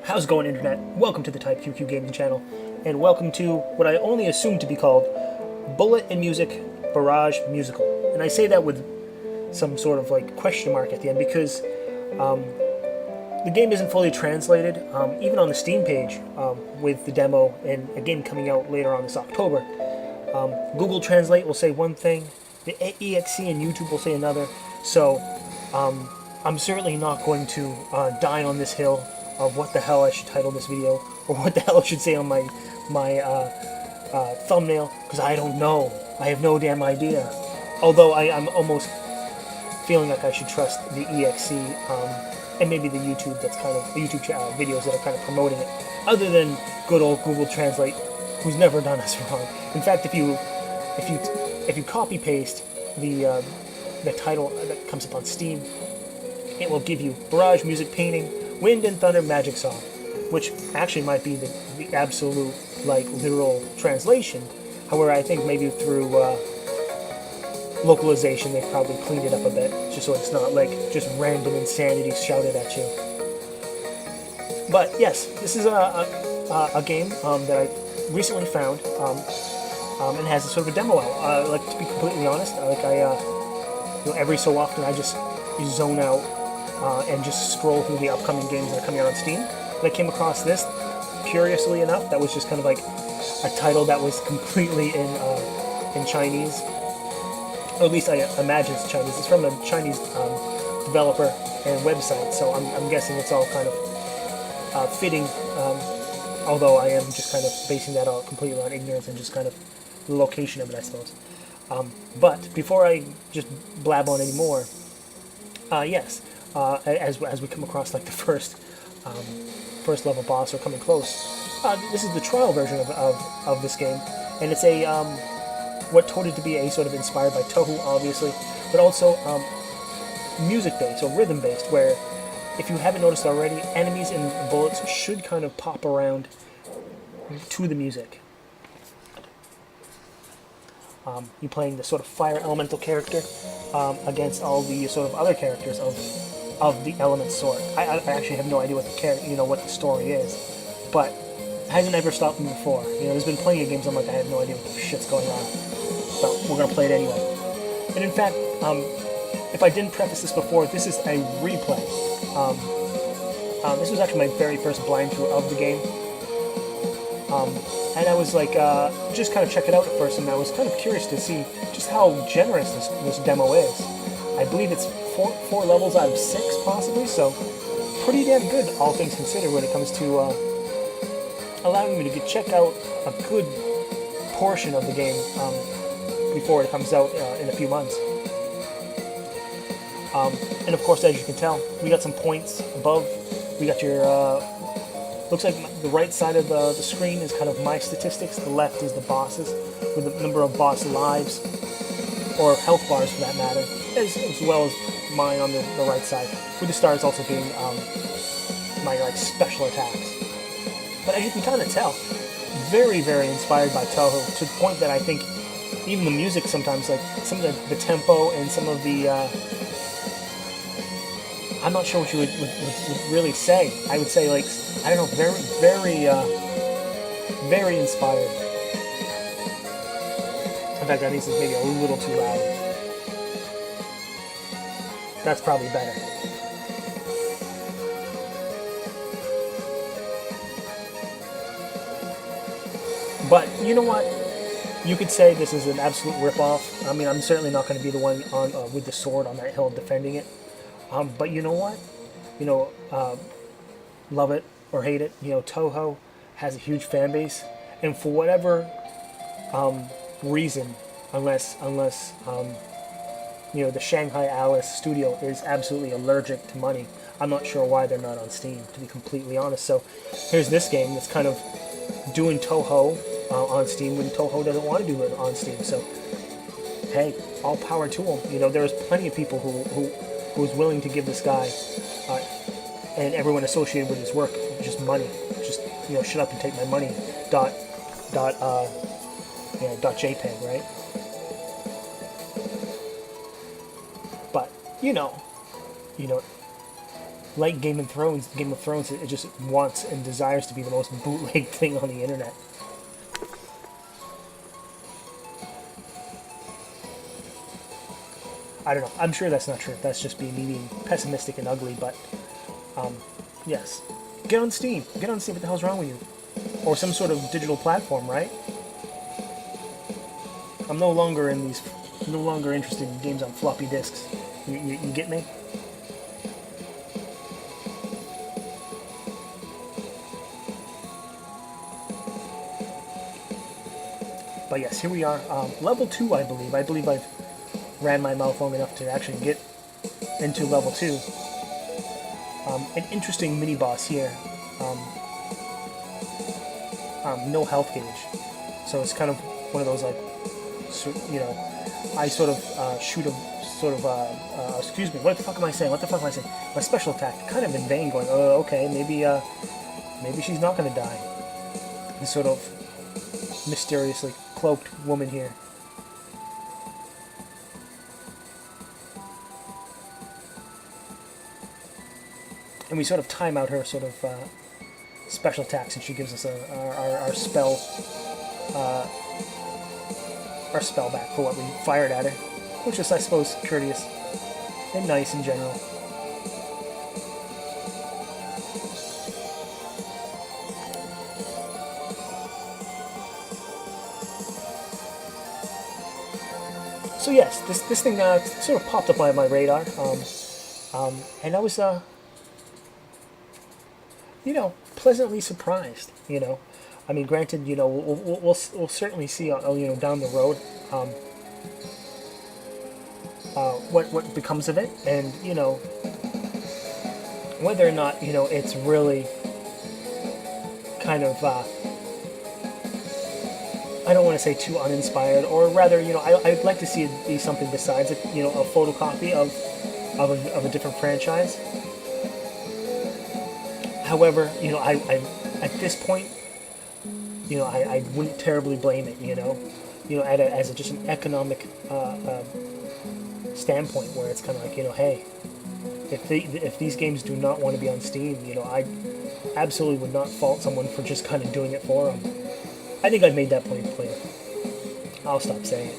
How's it going, Internet? Welcome to the Type QQ Gaming channel, and welcome to what I only assume to be called Bullet and Music Barrage Musical. And I say that with some sort of like question mark at the end because the game isn't fully translated, even on the Steam page with the demo and a game coming out later on this October. Google Translate will say one thing, the EXE and YouTube will say another, so I'm certainly not going to die on this hill of what the hell I should title this video, or what the hell I should say on my thumbnail, because I don't know. I have no damn idea. Although I'm almost feeling like I should trust the EXE and maybe the YouTube that's kind of YouTube videos that are kind of promoting it, other than good old Google Translate, who's never done us wrong. In fact, if you copy paste the title that comes up on Steam, it will give you Barrage Music Painting, Wind and Thunder Magic Song, which actually might be the absolute, like, literal translation. However, I think maybe through localization they've probably cleaned it up a bit, just so it's not like just random insanity shouted at you. But yes, this is a game that I recently found and has a sort of a demo out. Like, to be completely honest, every so often I just zone out and just scroll through the upcoming games that are coming out on Steam. And I came across this, curiously enough, that was just kind of like a title that was completely in Chinese. Or at least I imagine it's Chinese. It's from a Chinese developer and website, so I'm guessing it's all kind of fitting, although I am just kind of basing that out completely on ignorance and just kind of the location of it, I suppose. But before I just blab on anymore, yes, as we come across like the first level boss or coming close, this is the trial version of this game, and it's a what touted to be a sort of inspired by Touhou, obviously, but also music based or rhythm based, where if you haven't noticed already, enemies and bullets should kind of pop around to the music. You're playing the sort of fire elemental character against all the sort of other characters of the element sort. I actually have no idea what what the story is, but it hasn't ever stopped me before. There's been plenty of games I'm like, I have no idea what the shit's going on, but we're gonna play it anyway. And in fact, if I didn't preface this before, this is a replay. This was actually my very first blind through of the game. And I was like, just kind of check it out at first, and I was kind of curious to see just how generous this demo is. I believe it's four levels out of 6, possibly, so pretty damn good, all things considered, when it comes to allowing me to check out a good portion of the game before it comes out in a few months. And of course, as you can tell, we got some points above. We got your looks like the right side of the screen is kind of my statistics. The left is the bosses, with the number of boss lives, or health bars for that matter, as well as mine on the right side, with the stars also being my special attacks. But as you can kind of tell, very, very inspired by Touhou, to the point that I think even the music sometimes, like some of the tempo and some of the I'm not sure what you would really say. I would say, like, I don't know, very, very, very inspired. In fact, that means it's maybe a little too loud. That's probably better. But you know what? You could say this is an absolute ripoff. I mean, I'm certainly not going to be the one on with the sword on that hill defending it. But you know what? Love it or hate it, Touhou has a huge fan base, and for whatever reason, unless the Shanghai Alice studio is absolutely allergic to money, I'm not sure why they're not on Steam, to be completely honest. So here's this game that's kind of doing Touhou on Steam when Touhou doesn't want to do it on Steam. So hey, all power to them. There's plenty of people who's willing to give this guy and everyone associated with his work just money. Just, shut up and take my money. .jpeg, right? But, like Game of Thrones, it just wants and desires to be the most bootleg thing on the internet. I don't know. I'm sure that's not true. That's just me being pessimistic and ugly, but yes. Get on Steam. Get on Steam. What the hell's wrong with you? Or some sort of digital platform, right? I'm no longer interested in games on floppy disks. You get me? But yes, here we are. Level 2, I believe. I believe I've ran my mouth long enough to actually get into level 2. An interesting mini-boss here. No health gauge. So it's kind of one of those, like, you know, I sort of shoot a sort of, excuse me, what the fuck am I saying? What the fuck am I saying? My special attack, kind of in vain, going, oh, okay, maybe she's not going to die. This sort of mysteriously cloaked woman here. And we sort of time out her sort of special attacks, and she gives us our spell back for what we fired at her, which is, I suppose, courteous and nice in general. So yes, this thing sort of popped up on my radar, and I was you know, pleasantly surprised. You know, I mean, granted, you know, we'll certainly see, you know, down the road, what becomes of it, and you know, whether or not, you know, it's really kind of I don't want to say too uninspired, or rather, you know, I'd like to see it be something besides, you know, a photocopy of a different franchise. However, you know, I at this point, you know, I wouldn't terribly blame it. You know, as just an economic standpoint, where it's kind of like, you know, hey, if these games do not want to be on Steam, you know, I absolutely would not fault someone for just kind of doing it for them. I think I've made that point clear. I'll stop saying it.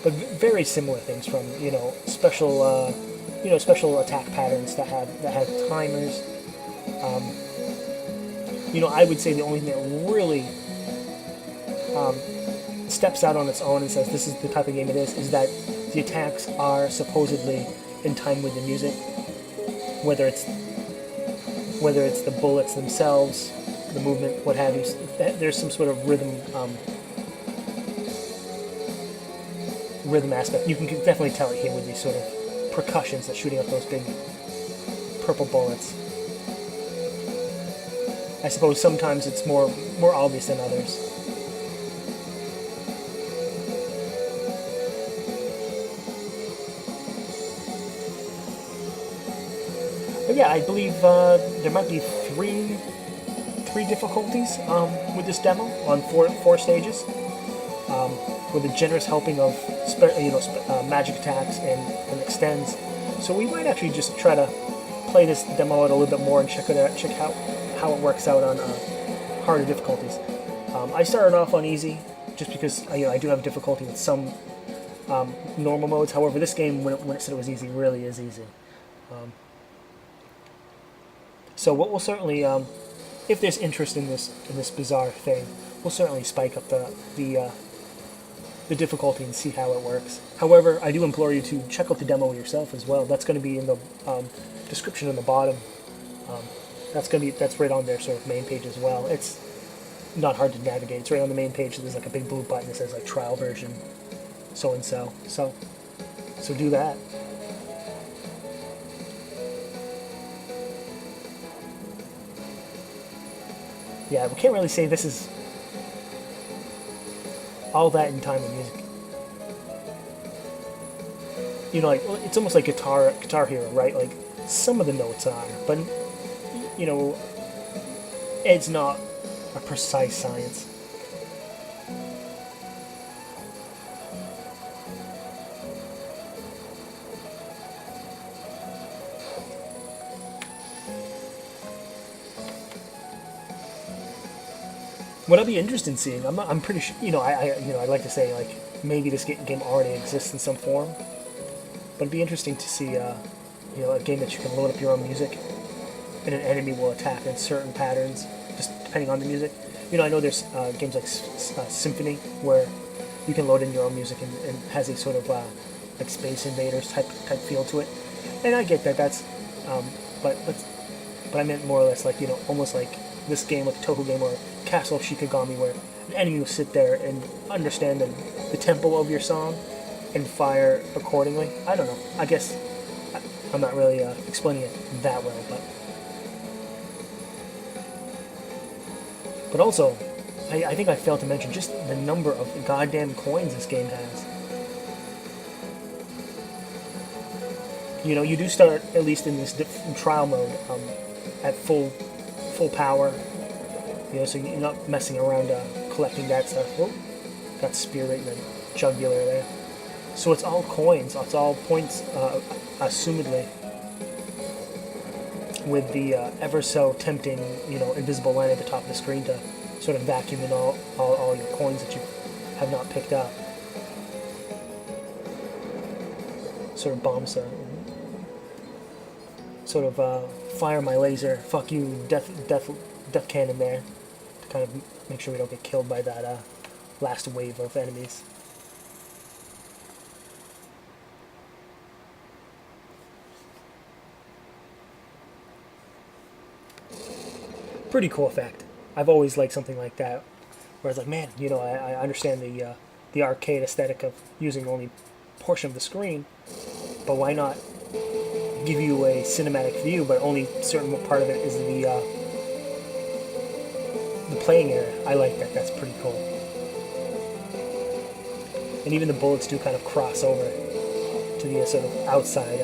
But very similar things from, you know, special attack patterns that have timers. You know, I would say the only thing that really steps out on its own and says this is the type of game it is that the attacks are supposedly in time with the music, whether it's the bullets themselves, the movement, what have you. There's some sort of rhythm aspect. You can definitely tell it here with these sort of percussions that's shooting up those big purple bullets. I suppose sometimes it's more obvious than others. But yeah, I believe there might be three difficulties with this demo on four stages, with a generous helping of magic attacks and extends. So we might actually just try to play this demo out a little bit more and check out how it works out on harder difficulties. I started off on easy just because I do have difficulty with some normal modes. However, this game, when it said it was easy, really is easy. So what will certainly, if there's interest in this bizarre thing, we'll certainly spike up the difficulty and see how it works. However, I do implore you to check out the demo yourself as well. That's going to be in the description on the bottom. That's right on their sort of main page as well. It's not hard to navigate. It's right on the main page. There's like a big blue button that says like trial version, so and so. So do that. Yeah, we can't really say this is all that in time with music. You know, like, it's almost like Guitar Hero, right? Like, some of the notes are, but, you know, it's not a precise science. What I'll be interested in seeing, I'm pretty sure, I'd like to say, like, maybe this game already exists in some form, but it'd be interesting to see, a game that you can load up your own music, and an enemy will attack in certain patterns, just depending on the music. I know there's games like Symphony, where you can load in your own music and has a sort of like Space Invaders type feel to it, and I get that. That's, but I meant more or less like almost like this game, like the Toho game or Castle of Shikigami, where an enemy will sit there and understand the tempo of your song and fire accordingly. I don't know. I guess I'm not really explaining it that well, but also, I think I failed to mention just the number of goddamn coins this game has. You do start, at least in this trial mode, at full power. So you're not messing around collecting that stuff. Oh, got Spirit and then Jugular there. So it's all coins. It's all points, assumedly, with the ever so tempting, invisible line at the top of the screen to sort of vacuum in all your coins that you have not picked up. Sort of bomb sort of fire my laser, fuck you, death cannon there, to kind of make sure we don't get killed by that last wave of enemies. Pretty cool effect. I've always liked something like that, where it's like, man, I understand the arcade aesthetic of using only a portion of the screen, but why not give you a cinematic view, but only a certain part of it is the playing area. I like that. That's pretty cool. And even the bullets do kind of cross over to the sort of outside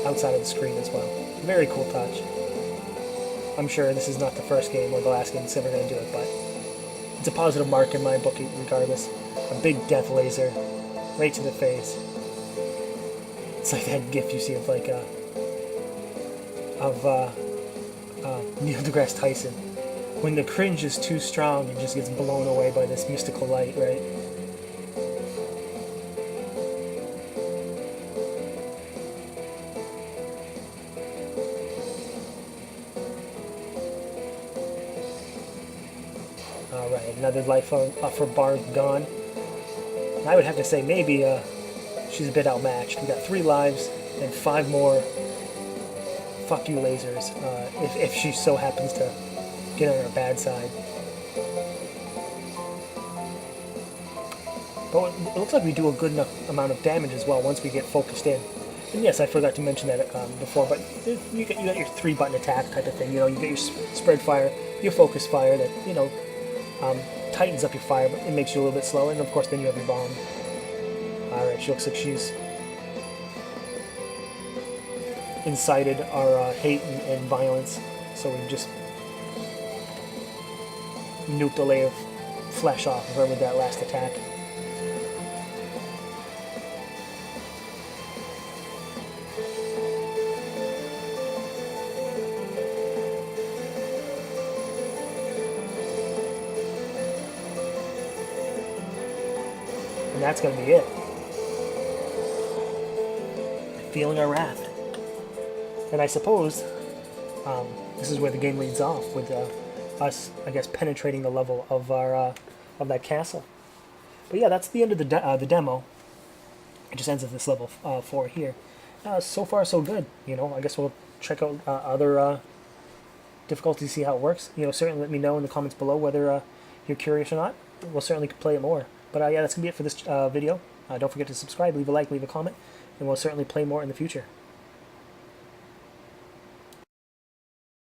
outside of the screen as well. Very cool touch. I'm sure this is not the first game or the last game that's ever going to do it, but it's a positive mark in my book regardless. A big death laser right to the face. It's like that gif you see of like Neil deGrasse Tyson. When the cringe is too strong, it just gets blown away by this mystical light, right? Alright, another life for Barb gone. I would have to say maybe she's a bit outmatched. We got 3 lives and 5 more fuck you lasers if she so happens to get on our bad side. But it looks like we do a good enough amount of damage as well once we get focused in. And yes, I forgot to mention that before, but you got your 3-button attack type of thing. You get your spread fire, your focus fire that tightens up your fire, but it makes you a little bit slower. And of course, then you have your bomb. All right, she looks like she's incited our hate and violence, so we've just nuked a layer of flesh off of her with that last attack. And that's going to be it. Feeling our wrath. And I suppose this is where the game leads off, with us, I guess, penetrating the level of our of that castle. But yeah, that's the end of the demo. It just ends at this level 4 here. So far, so good. I guess we'll check out other difficulties, see how it works. Certainly let me know in the comments below whether you're curious or not. We'll certainly play it more. But yeah, that's going to be it for this video. Don't forget to subscribe, leave a like, leave a comment, and we'll certainly play more in the future.